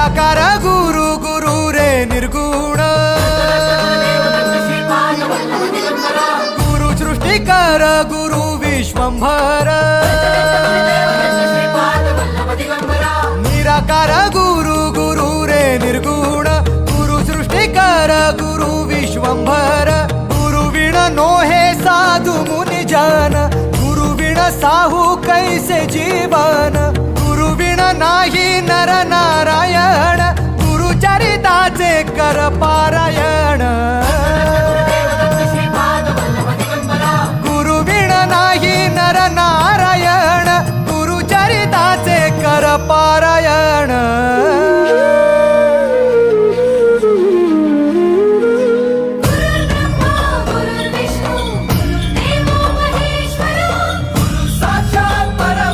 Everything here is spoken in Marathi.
निराकार गुरु गुरु रे निर्गुण गुरु सृष्टिकर गुरु विश्वंभर निराकार गुरु गुरु रे निर्गुण गुरु सृष्टिकर गुरु विश्वंभर गुरु विण नोहे साधु मुनि जन गुरु विण साहू कैसे जीवन गुरु विण नाही नर नारायण गुरु चरिताचे कर पारायण